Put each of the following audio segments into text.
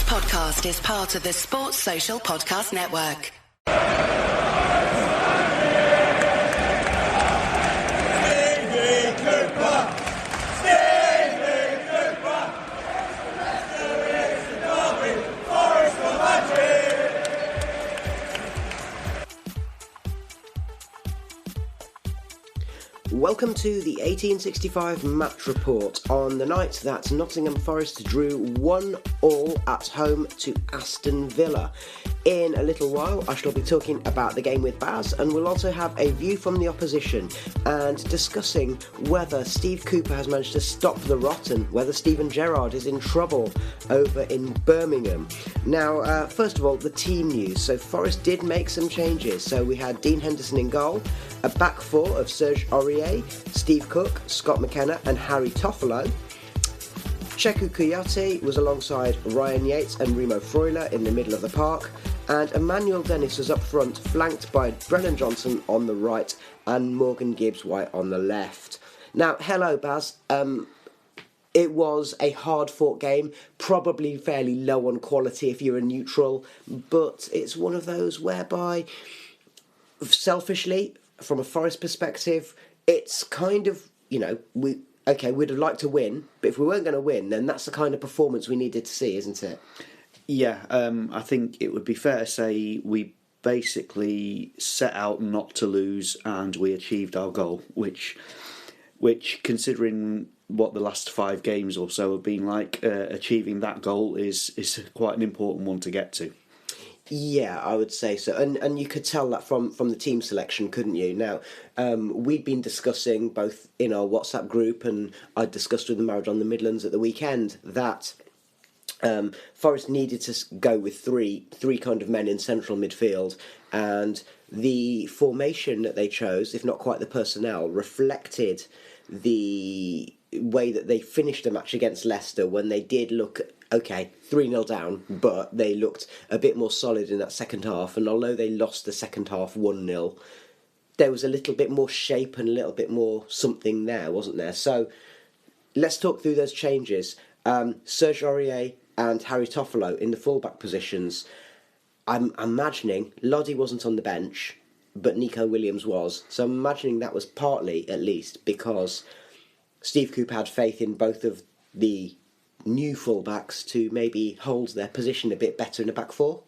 podcast is part of the Sports Social Podcast Network. Stevie Cooper! Stevie Cooper! Leicester is the derby, Forest for Madrid! Welcome to the 1865 match report on the night that Nottingham Forest drew 1-1 at home to Aston Villa. In a little while I shall be talking about the game with Baz, and we'll also have a view from the opposition and discussing whether Steve Cooper has managed to stop the rot and whether Steven Gerrard is in trouble over in Birmingham. Now, first of all, the team news. So Forest did make some changes. So we had Dean Henderson in goal, a back four of Serge Aurier, Steve Cook, Scott McKenna and Harry Toffolo. Cheku Kouyaté was alongside Ryan Yates and Remo Freuler in the middle of the park, and Emmanuel Dennis was up front, flanked by Brennan Johnson on the right and Morgan Gibbs-White on the left. Now, hello Baz. It was a hard-fought game, probably fairly low on quality if you're a neutral, but it's one of those whereby, selfishly, from a Forest perspective, it's kind of, we'd have liked to win, but if we weren't going to win, then that's the kind of performance we needed to see, isn't it? Yeah, I think it would be fair to say we basically set out not to lose and we achieved our goal, which considering what the last 5 games or so have been like, achieving that goal is quite an important one to get to. Yeah, I would say so. And you could tell that from the team selection, couldn't you? Now, we'd been discussing both in our WhatsApp group, and I discussed with the Marriage on the Midlands at the weekend, that Forest needed to go with three kind of men in central midfield, and the formation that they chose, if not quite the personnel, reflected the way that they finished the match against Leicester, when they did look, 3-0 down, but they looked a bit more solid in that second half, and although they lost the second half 1-0, there was a little bit more shape and a little bit more something there, wasn't there? So let's talk through those changes. Serge Aurier and Harry Toffolo in the fullback positions. I'm imagining Loddy wasn't on the bench, but Nico Williams was. So I'm imagining that was partly, at least, because Steve Cooper had faith in both of the new fullbacks to maybe hold their position a bit better in the back four.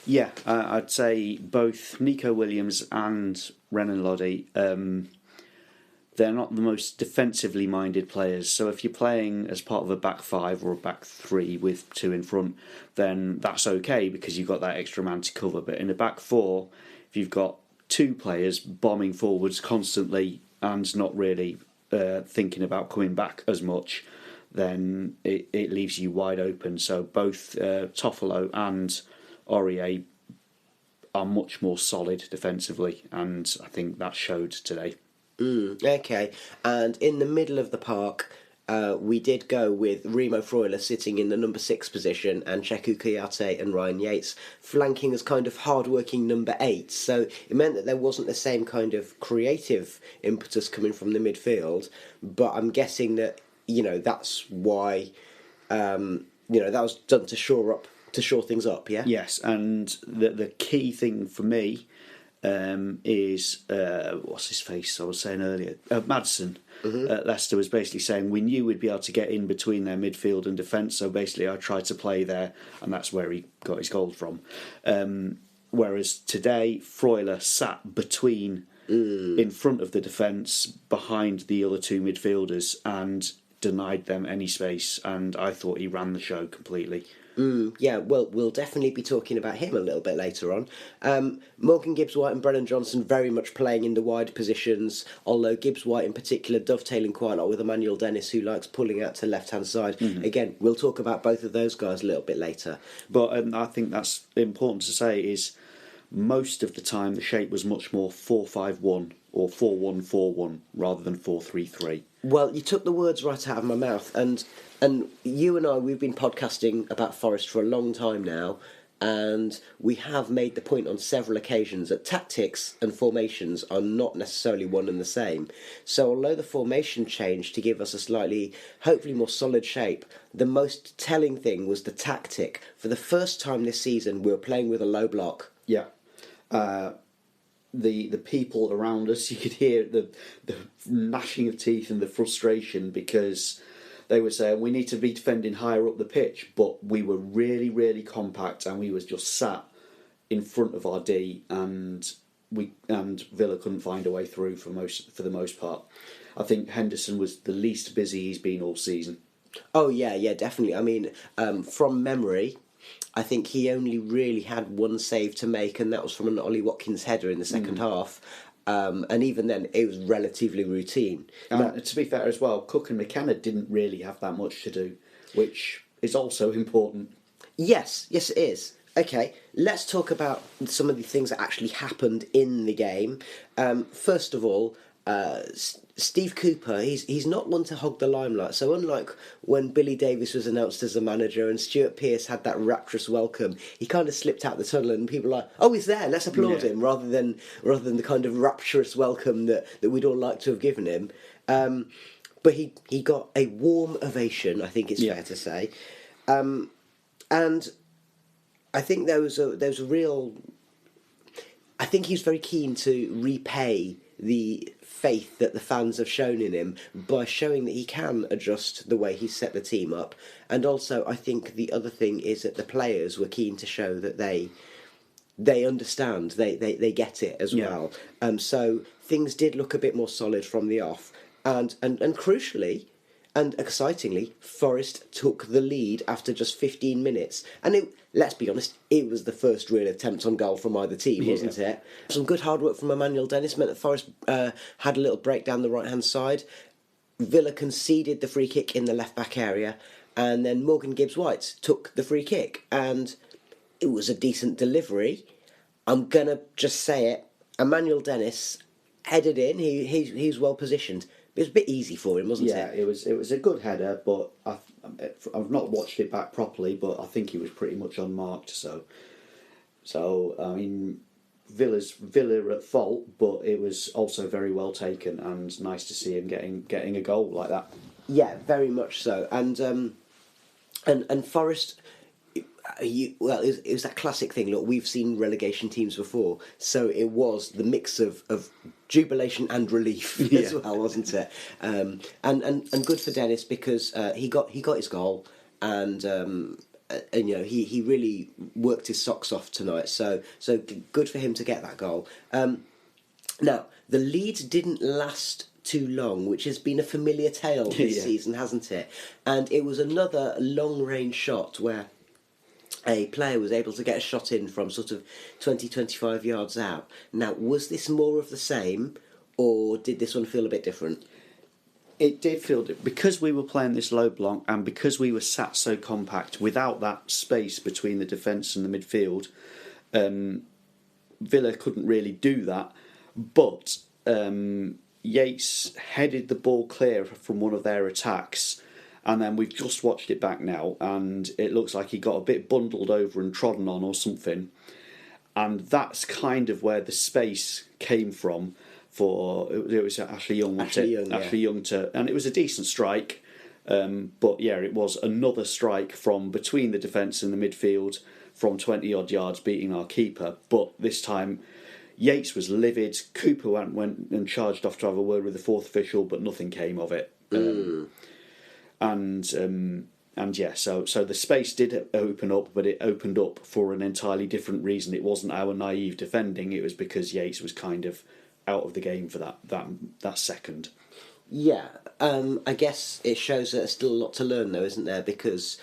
Yeah, I'd say both Nico Williams and Renan Loddy, they're not the most defensively minded players. So if you're playing as part of a back 5 or a back 3 with 2 in front, then that's okay because you've got that extra man to cover. But in a back 4, if you've got 2 players bombing forwards constantly and not really thinking about coming back as much, then it leaves you wide open. So both Toffolo and Aurier are much more solid defensively, and I think that showed today. Okay, and in the middle of the park, we did go with Remo Freuler sitting in the number 6 position and Cheku Kouyaté and Ryan Yates flanking as kind of hard-working number 8. So it meant that there wasn't the same kind of creative impetus coming from the midfield, but I'm guessing that, that's why, that was done to shore things up, yeah? Yes, and the key thing for me is what's his face? I was saying earlier, Madsen at Leicester was basically saying we knew we'd be able to get in between their midfield and defence. So basically, I tried to play there, and that's where he got his goal from. Whereas today, Freuler sat between, in front of the defence, behind the other 2 midfielders, and denied them any space. And I thought he ran the show completely. Yeah, well, we'll definitely be talking about him a little bit later on. Morgan Gibbs-White and Brennan Johnson very much playing in the wide positions, although Gibbs-White in particular dovetailing quite a lot with Emmanuel Dennis, who likes pulling out to left-hand side. Again, we'll talk about both of those guys a little bit later. But I think that's important to say is most of the time the shape was much more 4-5-1 or 4-1-4-1 rather than 4-3-3. Well, you took the words right out of my mouth, and you and I, we've been podcasting about Forest for a long time now, And we have made the point on several occasions that tactics and formations are not necessarily one and the same. So although the formation changed to give us a slightly, hopefully more solid shape, the most telling thing was the tactic. For the first time this season, we were playing with a low block. Yeah. The people around us, you could hear the gnashing of teeth and the frustration because they were saying we need to be defending higher up the pitch, but we were really, really compact and we was just sat in front of our D, and Villa couldn't find a way through for the most part. I think Henderson was the least busy he's been all season. Oh yeah, definitely. I mean, from memory, I think he only really had one save to make, and that was from an Ollie Watkins header in the second half. And even then, it was relatively routine. To be fair as well, Cook and McKenna didn't really have that much to do, which is also important. Yes, it is. Okay, let's talk about some of the things that actually happened in the game. First of all, Steve Cooper, he's not one to hog the limelight. So unlike when Billy Davies was announced as a manager and Stuart Pearce had that rapturous welcome, he kind of slipped out the tunnel and people were like, oh, he's there, let's applaud him, rather than the kind of rapturous welcome that we'd all like to have given him. But he got a warm ovation, I think it's fair to say. And I think there was a real... I think he's very keen to repay the faith that the fans have shown in him by showing that he can adjust the way he set the team up. And also, I think the other thing is that the players were keen to show that they understand, they get it as well. So things did look a bit more solid from the off. And crucially and excitingly, Forest took the lead after just 15 minutes. And let's be honest, it was the first real attempt on goal from either team, wasn't it? Some good hard work from Emmanuel Dennis meant that Forest had a little break down the right-hand side. Villa conceded the free kick in the left-back area, and then Morgan Gibbs-White took the free kick. And it was a decent delivery. I'm going to just say it. Emmanuel Dennis headed in. He's well positioned. It was a bit easy for him, wasn't it? Yeah, it was a good header, but I've not watched it back properly, but I think he was pretty much unmarked. So I mean, Villa at fault, but it was also very well taken and nice to see him getting a goal like that. Yeah, very much so. And Forest. It was that classic thing. Look, we've seen relegation teams before, so it was the mix of jubilation and relief as well, wasn't it? And good for Dennis because he got his goal, and he really worked his socks off tonight. So good for him to get that goal. Now the lead didn't last too long, which has been a familiar tale this season, hasn't it? And it was another long range shot where a player was able to get a shot in from sort of 20-25 yards out. Now, was this more of the same, or did this one feel a bit different? It did feel because we were playing this low block and because we were sat so compact without that space between the defence and the midfield, Villa couldn't really do that. But Yates headed the ball clear from one of their attacks. And then we've just watched it back now, and it looks like he got a bit bundled over and trodden on or something. And that's kind of where the space came from for... It was Ashley Young, Ashley Young, and it was a decent strike. But yeah, it was another strike from between the defence and the midfield from 20-odd yards beating our keeper. But this time, Yates was livid. Cooper went and charged off to have a word with the fourth official, but nothing came of it. So the space did open up, but it opened up for an entirely different reason. It wasn't our naive defending; it was because Yates was kind of out of the game for that second. Yeah, I guess it shows that there's still a lot to learn, though, isn't there? Because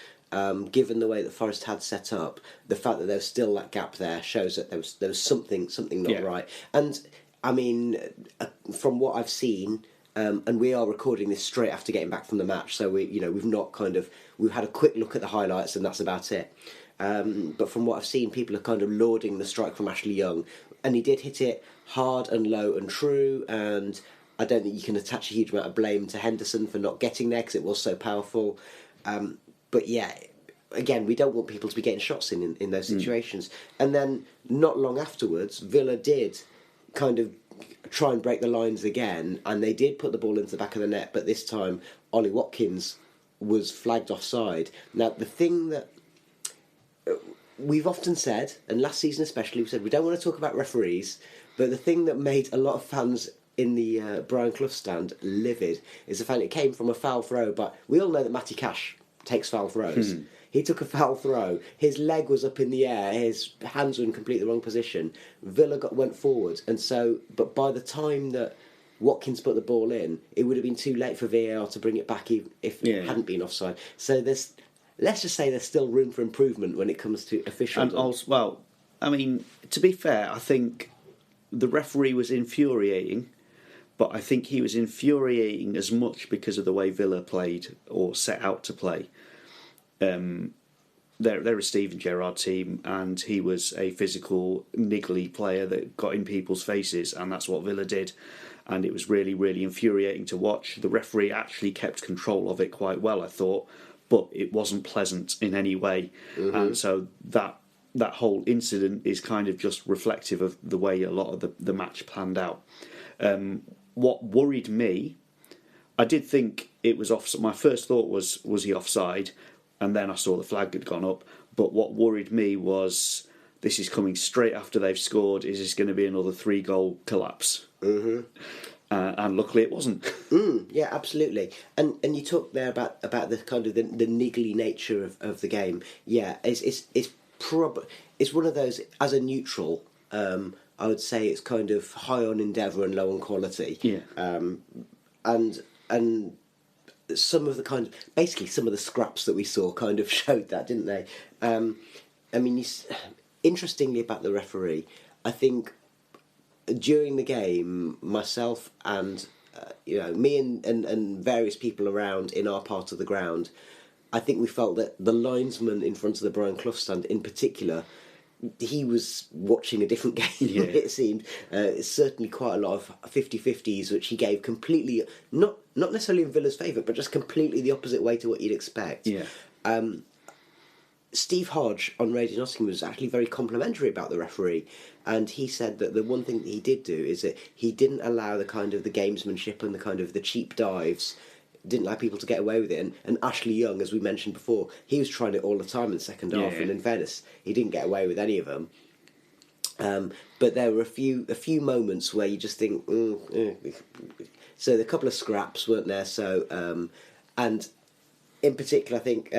given the way that Forest had set up, the fact that there's still that gap there shows that there was something not right. And I mean, from what I've seen. And we are recording this straight after getting back from the match, so we've had a quick look at the highlights, and that's about it. But from what I've seen, people are kind of lauding the strike from Ashley Young, and he did hit it hard and low and true. And I don't think you can attach a huge amount of blame to Henderson for not getting there because it was so powerful. But yeah, again, we don't want people to be getting shots in those situations. And then not long afterwards, Villa did kind of try and break the lines again, and they did put the ball into the back of the net, but this time Ollie Watkins was flagged offside. Now, the thing that we've often said, and last season especially, we said we don't want to talk about referees, but the thing that made a lot of fans in the Brian Clough stand livid is the fact it came from a foul throw, but we all know that Matty Cash takes foul throws. He took a foul throw, his leg was up in the air, his hands were in completely the wrong position. Villa went forward, and so, but by the time that Watkins put the ball in, it would have been too late for VAR to bring it back if it hadn't been offside. So let's just say there's still room for improvement when it comes to officialdom. And also, well, I mean, to be fair, I think the referee was infuriating, but I think he was infuriating as much because of the way Villa played or set out to play. They're a Steven Gerrard team, and he was a physical, niggly player that got in people's faces, and that's what Villa did. And it was really, really infuriating to watch. The referee actually kept control of it quite well, I thought, but it wasn't pleasant in any way. And so that whole incident is kind of just reflective of the way a lot of the match planned out. What worried me, I did think it was offside. My first thought was he offside? And then I saw the flag had gone up. But what worried me was this is coming straight after they've scored. Is this going to be another 3-goal collapse? And luckily it wasn't. Yeah, absolutely. And you talked there about the kind of the niggly nature of the game. Yeah, it's one of those, as a neutral, I would say it's kind of high on endeavour and low on quality. Yeah. And some of the scraps that we saw kind of showed that, didn't they? I mean, interestingly about the referee, I think during the game, myself and me and various people around in our part of the ground, I think we felt that the linesman in front of the Brian Clough stand in particular, he was watching a different game, it seemed. It's certainly quite a lot of 50-50s, which he gave completely, not necessarily in Villa's favour, but just completely the opposite way to what you'd expect. Yeah. Steve Hodge on Radio Nottingham was actually very complimentary about the referee, and he said that the one thing that he did do is that he didn't allow the kind of the gamesmanship and the kind of the cheap dives, didn't allow people to get away with it. And Ashley Young, as we mentioned before, he was trying it all the time in the second half, and in fairness, he didn't get away with any of them. But there were a few moments where you just think, so a couple of scraps weren't there. So and in particular, I think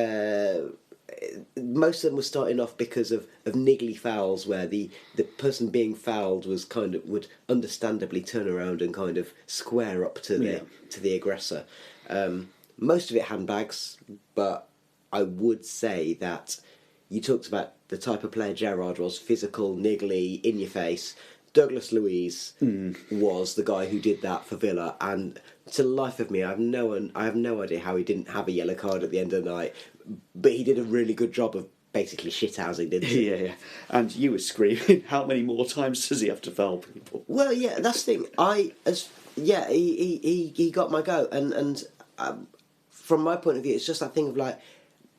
most of them were starting off because of niggly fouls, where the person being fouled was would understandably turn around and kind of square up to the aggressor. Most of it handbags, but I would say that you talked about the type of player Gerrard was: physical, niggly, in your face. Douglas Luiz was the guy who did that for Villa, and to the life of me, I have no idea how he didn't have a yellow card at the end of the night. But he did a really good job of basically shithousing, didn't he? Yeah. And you were screaming, how many more times does he have to foul people? Well, yeah, that's the thing. He got my go, and from my point of view, it's just that thing of like,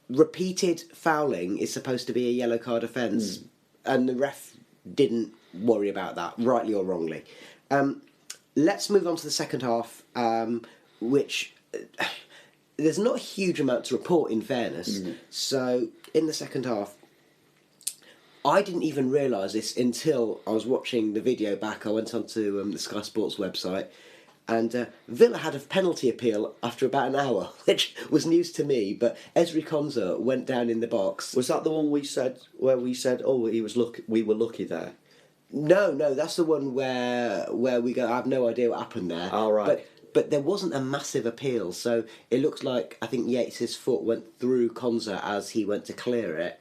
repeated fouling is supposed to be a yellow card offence, and the ref didn't worry about that, rightly or wrongly. Let's move on to the second half, which there's not a huge amount to report, in fairness. So in the second half, I didn't even realise this until I was watching the video back. I went onto the Sky Sports website, and Villa had a penalty appeal after about an hour, which was news to me. But Ezri Konsa went down in the box. Was that the one we said, oh, we were lucky there? No, that's the one where we go, I have no idea what happened there. Oh, right. But there wasn't a massive appeal, so it looks like, I think Yates' foot went through Konsa as he went to clear it.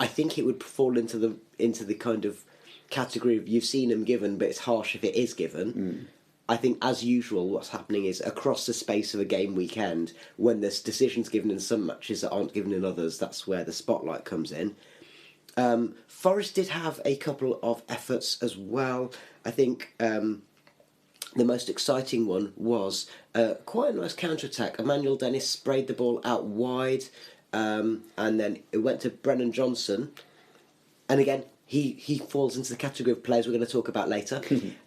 I think it would fall into the kind of category of you've seen him given, but it's harsh if it is given. I think, as usual, what's happening is across the space of a game weekend, when there's decisions given in some matches that aren't given in others, that's where the spotlight comes in. Forest did have a couple of efforts as well. I think the most exciting one was quite a nice counter-attack. Emmanuel Dennis sprayed the ball out wide, and then it went to Brennan Johnson, and again he falls into the category of players we're going to talk about later.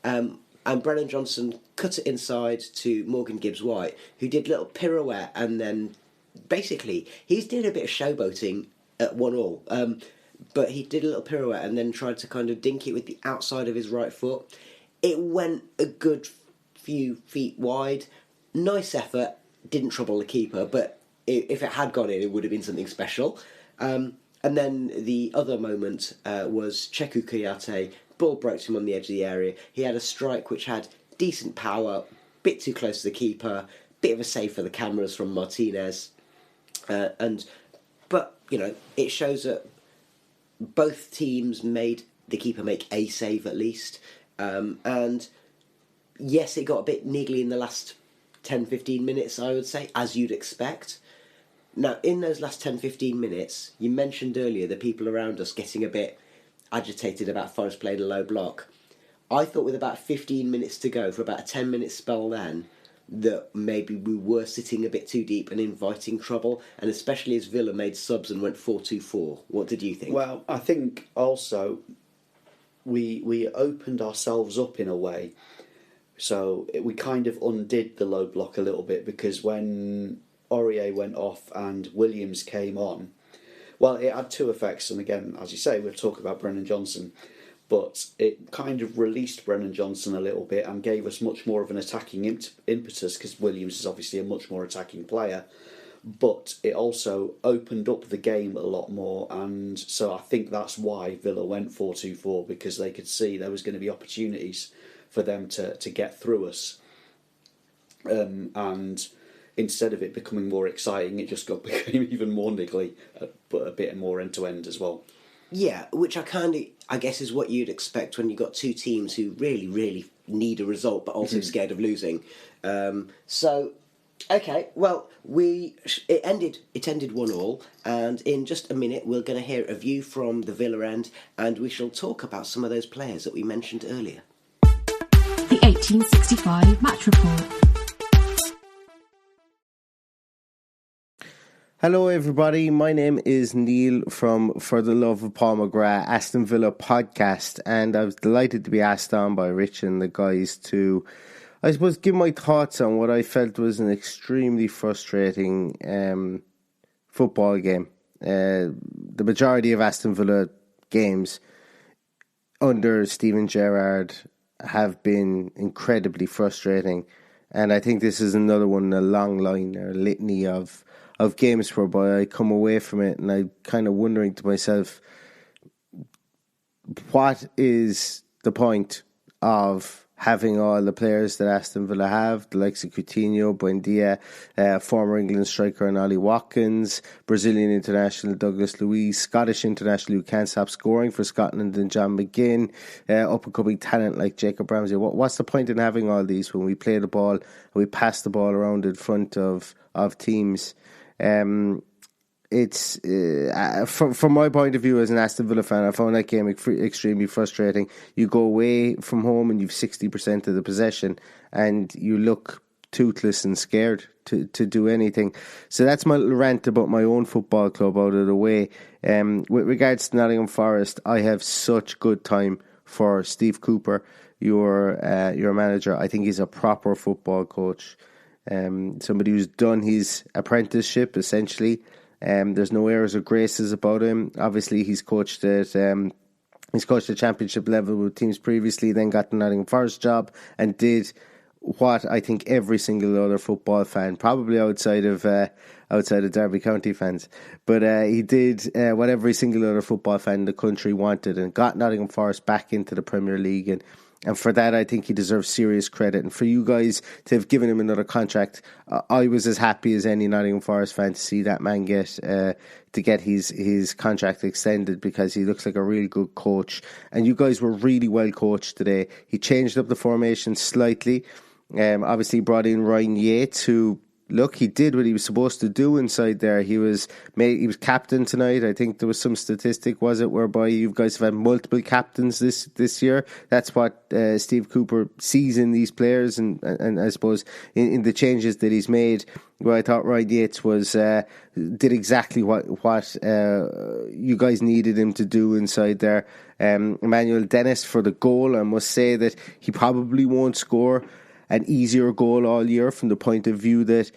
And Brennan Johnson cut it inside to Morgan Gibbs-White, who did a little pirouette, and then basically he's doing a bit of showboating at 1-1. But he did a little pirouette and then tried to kind of dink it with the outside of his right foot. It went a good few feet wide. Nice effort. Didn't trouble the keeper, but if it had gone in, it would have been something special. And then the other moment was Cheku Kouyaté. Ball broke to him on the edge of the area. He had a strike which had decent power, bit too close to the keeper, bit of a save for the cameras from Martinez. But, you know, it shows that both teams made the keeper make a save at least. And yes, it got a bit niggly in the last 10-15 minutes, I would say, as you'd expect. Now, in those last 10-15 minutes, you mentioned earlier the people around us getting a bit agitated about Forest playing a low block. I thought with about 15 minutes to go, for about a 10-minute spell then, that maybe we were sitting a bit too deep and inviting trouble, and especially as Villa made subs and went 4-2-4. What did you think? Well, I think also we opened ourselves up in a way. So we kind of undid the low block a little bit, because when Aurier went off and Williams came on, well, it had two effects, and again, as you say, we'll talk about Brennan Johnson, but it kind of released Brennan Johnson a little bit and gave us much more of an attacking impetus, because Williams is obviously a much more attacking player, but it also opened up the game a lot more, and so I think that's why Villa went 4-2-4, because they could see there was going to be opportunities for them to get through us. And instead of it becoming more exciting, it just became even more niggly, but a bit more end-to-end as well. Yeah, which I guess is what you'd expect when you've got two teams who really, really need a result, but also scared of losing. Okay, well, it ended 1-1, and in just a minute we're going to hear a view from the Villa end, and we shall talk about some of those players that we mentioned earlier. The 1865 Match Report. Hello everybody, my name is Neil from For the Love of Paul McGrath, Aston Villa podcast, and I was delighted to be asked on by Rich and the guys to, I suppose, give my thoughts on what I felt was an extremely frustrating football game. The majority of Aston Villa games under Steven Gerrard have been incredibly frustrating, and I think this is another one in a long line or litany of games whereby I come away from it and I'm kind of wondering to myself, what is the point of having all the players that Aston Villa have, the likes of Coutinho, Buendia, former England striker and Ollie Watkins, Brazilian international Douglas Luiz, Scottish international who can't stop scoring for Scotland and John McGinn, up-and-coming talent like Jacob Ramsey. What's the point in having all these when we play the ball and we pass the ball around in front of teams? It's from my point of view as an Aston Villa fan, I found that game extremely frustrating. You go away from home and you've 60% of the possession and you look toothless and scared to do anything. So that's my little rant about my own football club out of the way. With regards to Nottingham Forest, I have such good time for Steve Cooper, your manager. I think he's a proper football coach. Somebody who's done his apprenticeship essentially. There's no errors or graces about him. Obviously, he's coached at championship level with teams previously. Then got the Nottingham Forest job and did what I think every single other football fan, probably outside of Derby County fans, but he did what every single other football fan in the country wanted and got Nottingham Forest back into the Premier League. And for that, I think he deserves serious credit. And for you guys to have given him another contract, I was as happy as any Nottingham Forest fan to see that man get his contract extended, because he looks like a really good coach. And you guys were really well coached today. He changed up the formation slightly. Obviously brought in Ryan Yates, who look, he did what he was supposed to do inside there. He was captain tonight. I think there was some statistic, was it, whereby you guys have had multiple captains this year. That's what Steve Cooper sees in these players, and I suppose in the changes that he's made. Well, I thought Ryan Yates did exactly what you guys needed him to do inside there. Emmanuel Dennis for the goal. I must say that he probably won't score an easier goal all year, from the point of view that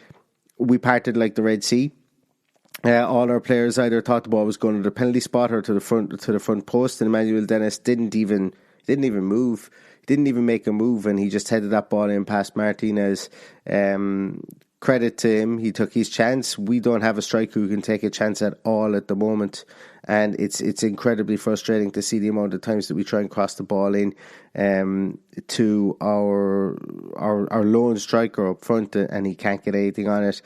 we parted like the Red Sea. All our players either thought the ball was going to the penalty spot or to the front post, and Emmanuel Dennis didn't even move. He didn't even make a move, and he just headed that ball in past Martinez. Credit to him, he took his chance. We don't have a striker who can take a chance at all at the moment, and it's incredibly frustrating to see the amount of times that we try and cross the ball in to our lone striker up front, and he can't get anything on it.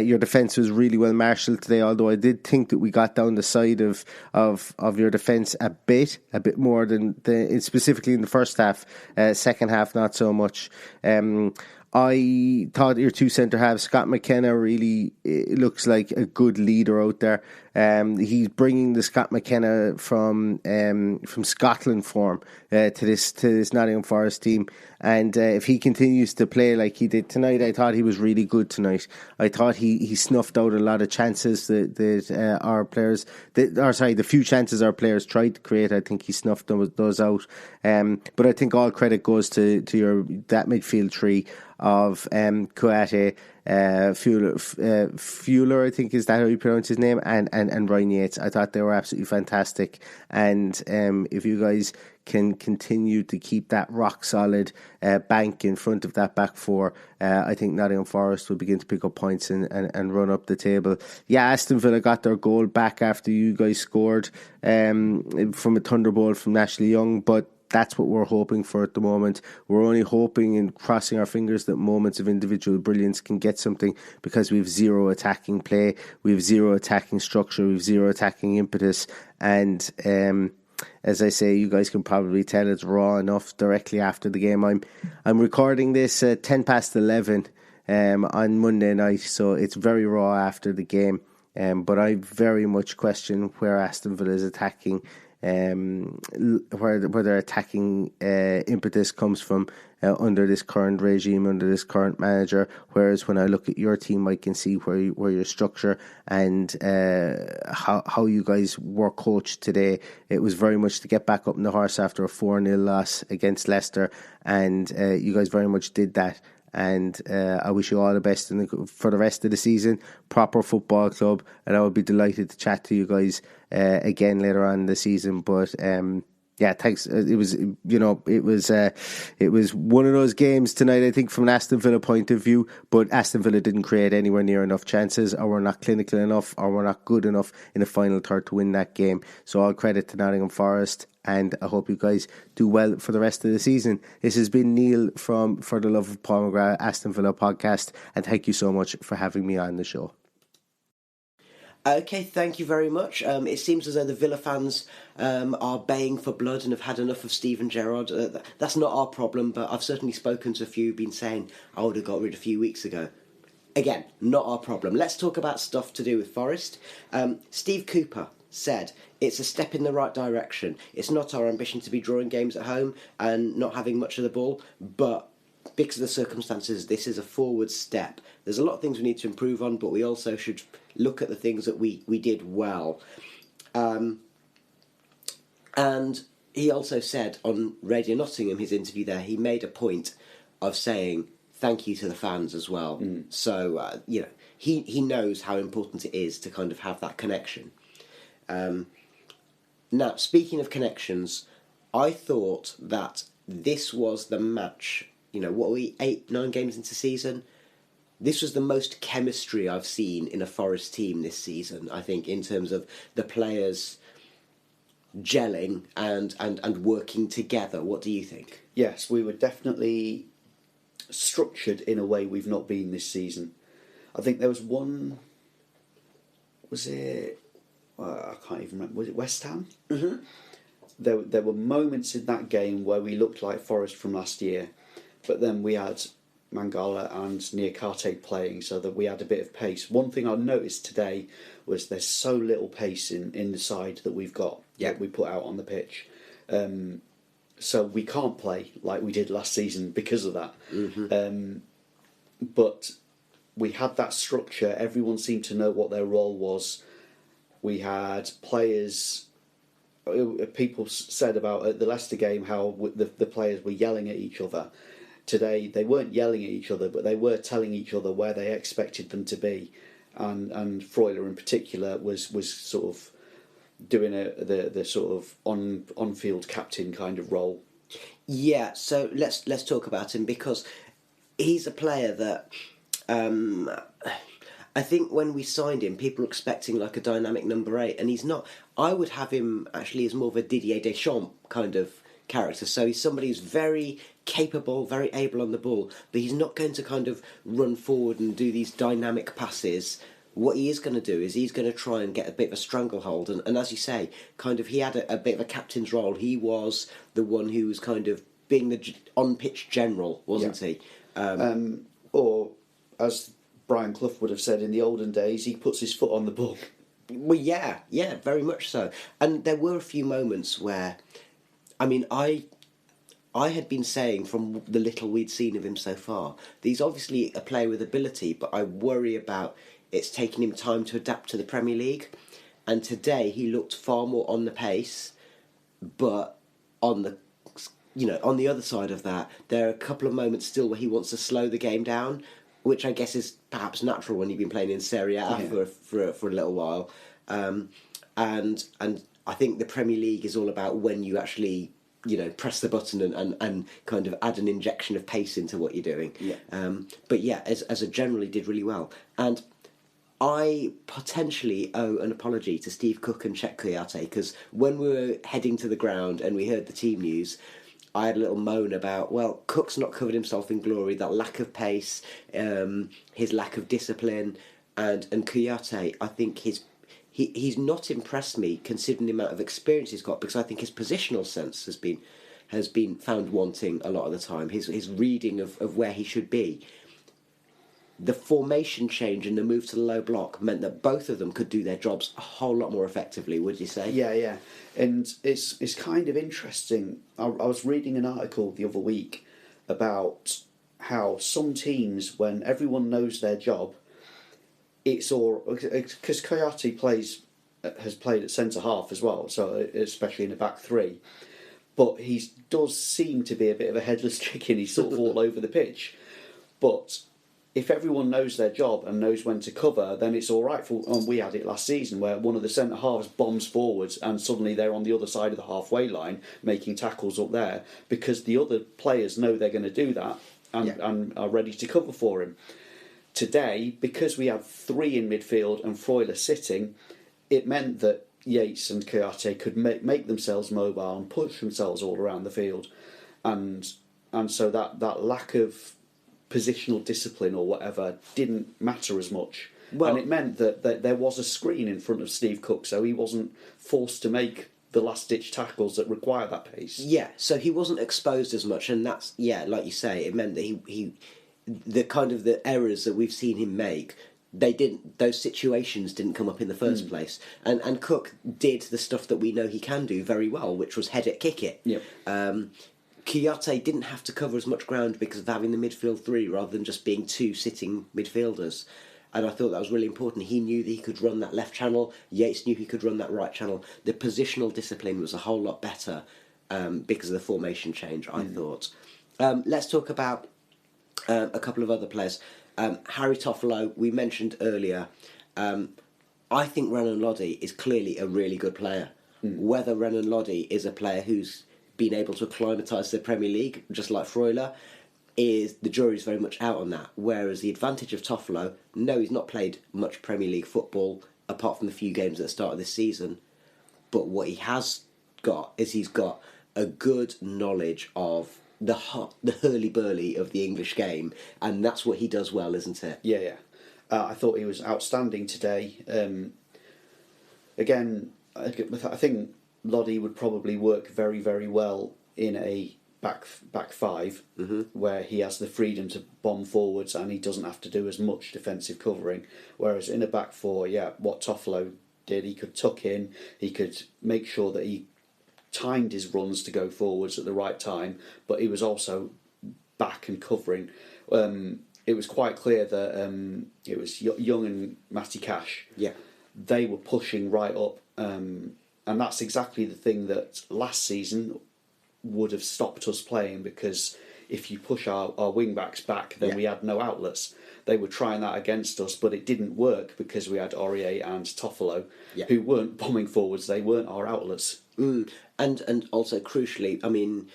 Your defence was really well marshalled today, although I did think that we got down the side of your defence a bit more than specifically in the first half. Second half, not so much. I thought your two centre halves, Scott McKenna, really looks like a good leader out there. He's bringing the Scott McKenna from Scotland form to this Nottingham Forest team, and if he continues to play like he did tonight, I thought he was really good tonight. I thought he snuffed out a lot of chances that our players, the few chances our players tried to create. I think he snuffed those out. But I think all credit goes to that midfield three of Kouate, Fuller, I think is that how you pronounce his name, and Ryan Yates. I thought they were absolutely fantastic, and if you guys can continue to keep that rock solid bank in front of that back four, I think Nottingham Forest will begin to pick up points and run up the table. Yeah, Aston Villa got their goal back after you guys scored from a thunderbolt from Ashley Young, but that's what we're hoping for at the moment. We're only hoping and crossing our fingers that moments of individual brilliance can get something, because we have zero attacking play, we have zero attacking structure, we have zero attacking impetus, and as I say, you guys can probably tell it's raw enough directly after the game. I'm recording this at 11:10 on Monday night, so it's very raw after the game. But I very much question where Aston Villa is attacking, where their attacking impetus comes from under this current regime, under this current manager. Whereas when I look at your team, I can see where your structure and how you guys were coached today. It was very much to get back up in the horse after a 4-0 loss against Leicester, and you guys very much did that. And I wish you all the best for the rest of the season. Proper football club, and I would be delighted to chat to you guys again later on in the season. But yeah, thanks. It was one of those games tonight, I think, from an Aston Villa point of view. But Aston Villa didn't create anywhere near enough chances, or were not clinical enough, or were not good enough in the final third to win that game. So all credit to Nottingham Forest, and I hope you guys do well for the rest of the season. This has been Neil from For the Love of Paul McGrath Aston Villa podcast, and thank you so much for having me on the show. Okay, thank you very much. It seems as though the Villa fans are baying for blood and have had enough of Steven Gerrard. That's not our problem, but I've certainly spoken to a few who've been saying I would have got rid a few weeks ago. Again, not our problem. Let's talk about stuff to do with Forest. Steve Cooper said it's a step in the right direction. It's not our ambition to be drawing games at home and not having much of the ball, but because of the circumstances, this is a forward step. There's a lot of things we need to improve on, but we also should look at the things that we did well. And he also said on Radio Nottingham, his interview there, he made a point of saying thank you to the fans as well. So, he knows how important it is to kind of have that connection. Now, speaking of connections, I thought that this was the match. What are we, 8-9 games into season? This was the most chemistry I've seen in a Forest team this season, I think, in terms of the players gelling and working together. What do you think? Yes, we were definitely structured in a way we've not been this season. I think there was one... Was it... I can't even remember. Was it West Ham? Mm-hmm. There were moments in that game where we looked like Forest from last year, but then we had Mangala and Niakate playing, so that we had a bit of pace. One thing I noticed today was there's so little pace in the side that we've got, that we put out on the pitch. So we can't play like we did last season because of that. But we had that structure. Everyone seemed to know what their role was. We had players. People said about at the Leicester game how the players were yelling at each other. Today they weren't yelling at each other, but they were telling each other where they expected them to be, and Freuler in particular was sort of doing the sort of on field captain kind of role. Yeah, so let's talk about him, because he's a player that I think when we signed him, people were expecting like a dynamic number 8, and he's not. I would have him actually as more of a Didier Deschamps kind of character. So he's somebody who's very capable, very able on the ball, but he's not going to kind of run forward and do these dynamic passes. What he is going to do is he's going to try and get a bit of a stranglehold, and as you say, kind of he had a bit of a captain's role. He was the one who was kind of being the on-pitch general, wasn't he? Or, as Brian Clough would have said in the olden days, he puts his foot on the ball. Well, yeah, very much so. And there were a few moments where, I mean, I had been saying from the little we'd seen of him so far, that he's obviously a player with ability, but I worry about it's taking him time to adapt to the Premier League. And today he looked far more on the pace, but on the other side of that, there are a couple of moments still where he wants to slow the game down, which I guess is perhaps natural when you've been playing in Serie A for a little while. And I think the Premier League is all about when you actually press the button and kind of add an injection of pace into what you're doing. But yeah, as a general, he did really well. And I potentially owe an apology to Steve Cook and Czech Kouyaté, because when we were heading to the ground and we heard the team news, I had a little moan about, well, Cook's not covered himself in glory, that lack of pace, his lack of discipline, and Kouyaté, I think he's not impressed me considering the amount of experience he's got, because I think his positional sense has been found wanting a lot of the time. His reading of where he should be. The formation change and the move to the low block meant that both of them could do their jobs a whole lot more effectively, would you say? Yeah. And it's kind of interesting. I was reading an article the other week about how some teams, when everyone knows their job, it's all... Because Kouyaté has played at centre-half as well, so especially in the back three. But he does seem to be a bit of a headless chicken. He's sort of all over the pitch. But if everyone knows their job and knows when to cover, then it's all right. We had it last season where one of the centre halves bombs forwards and suddenly they're on the other side of the halfway line making tackles up there because the other players know they're going to do that and are ready to cover for him. Today, because we have three in midfield and Freuler sitting, it meant that Yates and Kouyaté could make themselves mobile and push themselves all around the field, and so that lack of positional discipline or whatever didn't matter as much. Well, and it meant that there was a screen in front of Steve Cook, so he wasn't forced to make the last-ditch tackles that require that pace. Yeah, so he wasn't exposed as much, and that's, like you say, it meant that he the kind of the errors that we've seen him make, those situations didn't come up in the first place. And Cook did the stuff that we know he can do very well, which was head it, kick it. Yep. Kouyaté didn't have to cover as much ground because of having the midfield three rather than just being two sitting midfielders. And I thought that was really important. He knew that he could run that left channel. Yates knew he could run that right channel. The positional discipline was a whole lot better because of the formation change, I thought. Let's talk about a couple of other players. Harry Toffolo, we mentioned earlier. I think Renan Lodi is clearly a really good player. Whether Renan Lodi is a player who's been able to acclimatise to the Premier League, just like Freuler, the jury's very much out on that. Whereas the advantage of Toffolo, no, he's not played much Premier League football, apart from the few games at the start of this season. But what he has got is he's got a good knowledge of the hurly-burly of the English game, and that's what he does well, isn't it? Yeah. I thought he was outstanding today. Again, I think Lodi would probably work very, very well in a back five, where he has the freedom to bomb forwards and he doesn't have to do as much defensive covering. Whereas in a back four, what Toffolo did, he could tuck in, he could make sure that he timed his runs to go forwards at the right time, but he was also back and covering. It was quite clear that it was Young and Matty Cash. Yeah, they were pushing right up, and that's exactly the thing that last season would have stopped us playing, because if you push our wing backs back, then we had no outlets. They were trying that against us, but it didn't work because we had Aurier and Toffolo, who weren't bombing forwards. They weren't our outlets. And also crucially, I mean,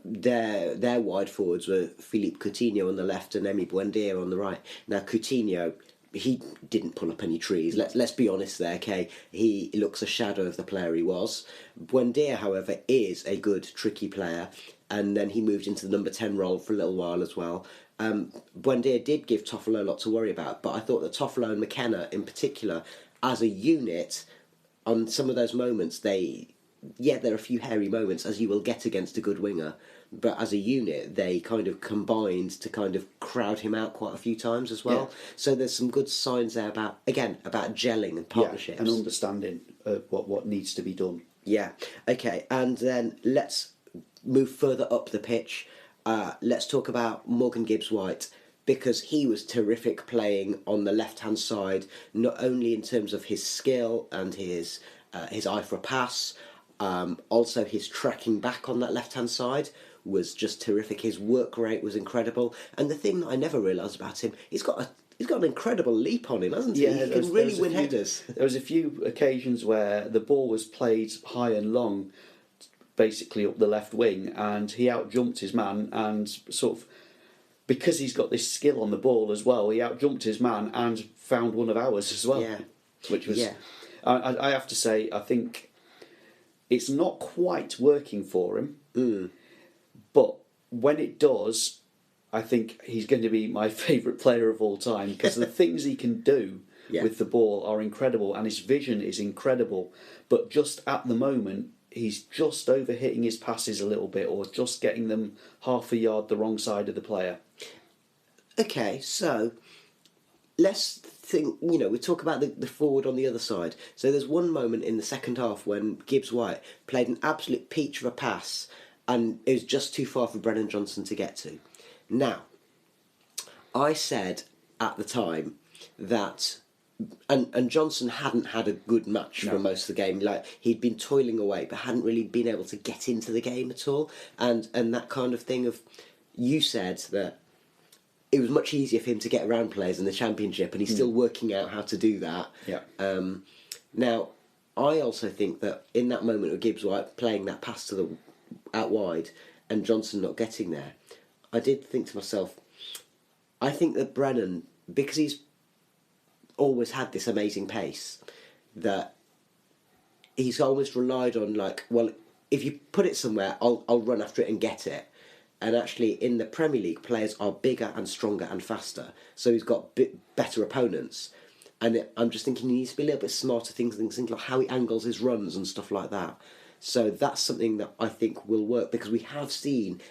their wide forwards were Philippe Coutinho on the left and Emi Buendia on the right. Now Coutinho, he didn't pull up any trees. Let's be honest there, okay? He looks a shadow of the player he was. Buendia, however, is a good, tricky player, and then he moved into the number 10 role for a little while as well. Buendia did give Toffolo a lot to worry about, but I thought that Toffolo and McKenna in particular, as a unit, on some of those moments, there are a few hairy moments, as you will get against a good winger, but as a unit, they kind of combined to kind of crowd him out quite a few times as well. Yeah. So there's some good signs there about gelling and partnerships. And understanding what needs to be done. Yeah, okay, and then let's move further up the pitch. Let's talk about Morgan Gibbs-White, because he was terrific playing on the left-hand side, not only in terms of his skill and his eye for a pass, also his tracking back on that left-hand side was just terrific. His work rate was incredible, and the thing that I never realised about him, he's got an incredible leap on him, hasn't he? He can really win headers. There was a few occasions where the ball was played high and long, basically up the left wing, and he outjumped his man, and sort of, because he's got this skill on the ball as well, he outjumped his man and found one of ours as well. Yeah. Which was, I have to say, I think it's not quite working for him, but when it does, I think he's going to be my favourite player of all time, because the things he can do with the ball are incredible, and his vision is incredible, but just at the moment, he's just overhitting his passes a little bit, or just getting them half a yard the wrong side of the player. Okay, so let's think, we talk about the forward on the other side. So there's one moment in the second half when Gibbs-White played an absolute peach of a pass, and it was just too far for Brennan Johnson to get to. Now, I said at the time that... And Johnson hadn't had a good match for most of the game. Like, he'd been toiling away, but hadn't really been able to get into the game at all. And that kind of thing of... You said that it was much easier for him to get around players in the Championship, and he's still working out how to do that. Yeah. Now, I also think that in that moment of Gibbs-White playing that pass to the out wide and Johnson not getting there, I did think to myself, I think that Brennan, because he's always had this amazing pace, that he's almost relied on, like, well, if you put it somewhere, I'll run after it and get it. And actually, in the Premier League, players are bigger and stronger and faster, so he's got better opponents. And I'm just thinking he needs to be a little bit smarter, things like how he angles his runs and stuff like that. So that's something that I think will work, because we have seen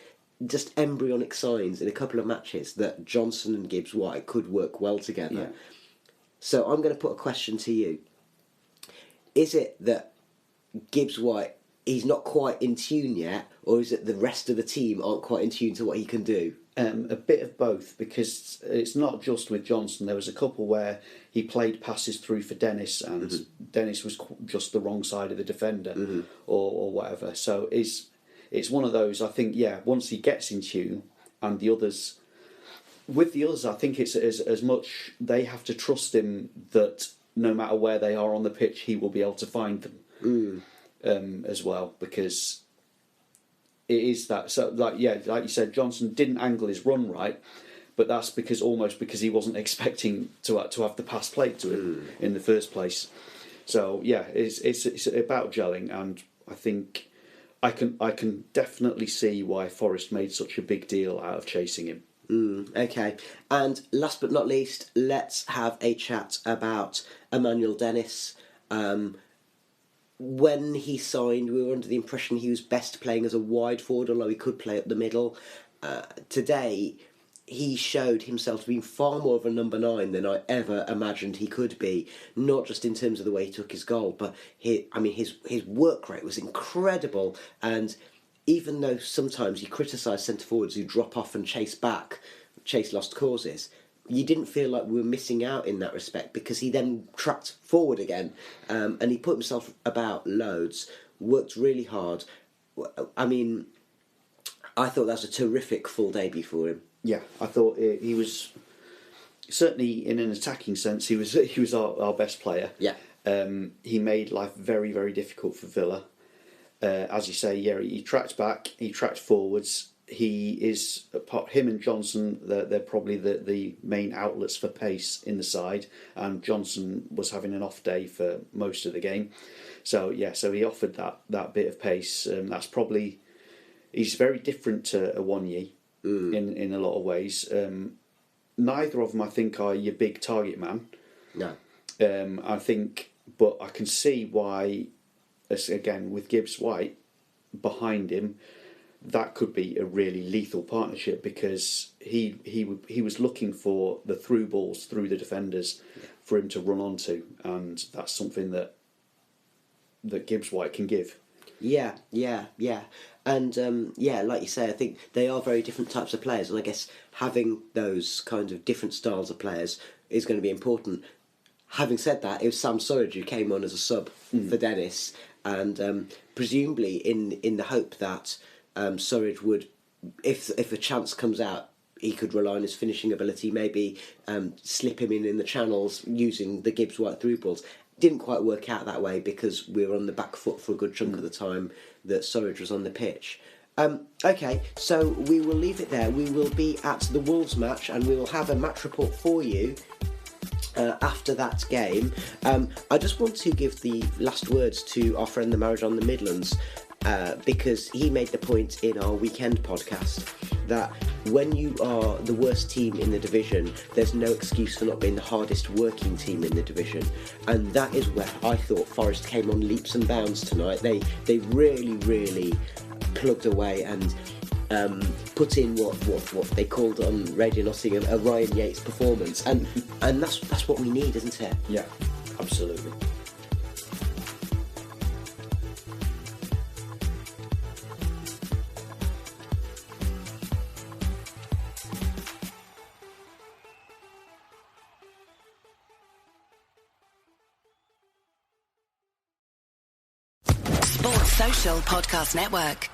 just embryonic signs in a couple of matches that Johnson and Gibbs-White could work well together. Yeah. So I'm going to put a question to you. Is it that Gibbs-White, he's not quite in tune yet, or is it the rest of the team aren't quite in tune to what he can do? A bit of both, because it's not just with Johnson. There was a couple where he played passes through for Dennis, and Dennis was just the wrong side of the defender, or whatever. So it's one of those, I think, once he gets in tune, and the others... With the others, I think it's as much they have to trust him that no matter where they are on the pitch, he will be able to find them as well, because it is that. So, like you said, Johnson didn't angle his run right, but that's because he wasn't expecting to have the pass played to him in the first place. So it's about gelling, and I think I can definitely see why Forest made such a big deal out of chasing him. Okay, and last but not least, let's have a chat about Emmanuel Dennis. when he signed, we were under the impression he was best playing as a wide forward, although he could play up the middle. Today, he showed himself to be far more of a number 9 than I ever imagined he could be. Not just in terms of the way he took his goal, but his work rate was incredible. And even though sometimes you criticise centre forwards who drop off and chase lost causes, you didn't feel like we were missing out in that respect, because he then tracked forward again, and he put himself about loads, worked really hard. I mean, I thought that was a terrific full debut for him. Yeah, I thought he was certainly, in an attacking sense, he was our best player. Yeah. He made life very, very difficult for Villa. As you say, yeah, he tracked back, he tracked forwards. Him and Johnson, they're probably the main outlets for pace in the side, and Johnson was having an off day for most of the game. So he offered that bit of pace. He's very different to Awoniyi in a lot of ways. Neither of them, I think, are your big target man. No. I think, but I can see why, again, with Gibbs-White behind him, that could be a really lethal partnership, because he was looking for the through balls through the defenders for him to run onto, and that's something that Gibbs-White can give. Yeah. And like you say, I think they are very different types of players, and I guess having those kind of different styles of players is going to be important. Having said that, it was Sam Surridge who came on as a sub for Dennis, and presumably in the hope that Surridge would, if a chance comes out, he could rely on his finishing ability, maybe slip him in the channels using the Gibbs-White through balls. Didn't quite work out that way, because we were on the back foot for a good chunk of the time that Surridge was on the pitch. Okay, so we will leave it there. We will be at the Wolves match, and we will have a match report for you after that game. I just want to give the last words to our friend the Marriage on the Midlands, because he made the point in our weekend podcast that when you are the worst team in the division, there's no excuse for not being the hardest working team in the division, and that is where I thought Forest came on leaps and bounds tonight. They really plugged away and put in what they called on Radio Nottingham a Ryan Yates performance, and that's what we need, isn't it? Yeah, absolutely. Sports Social Podcast Network.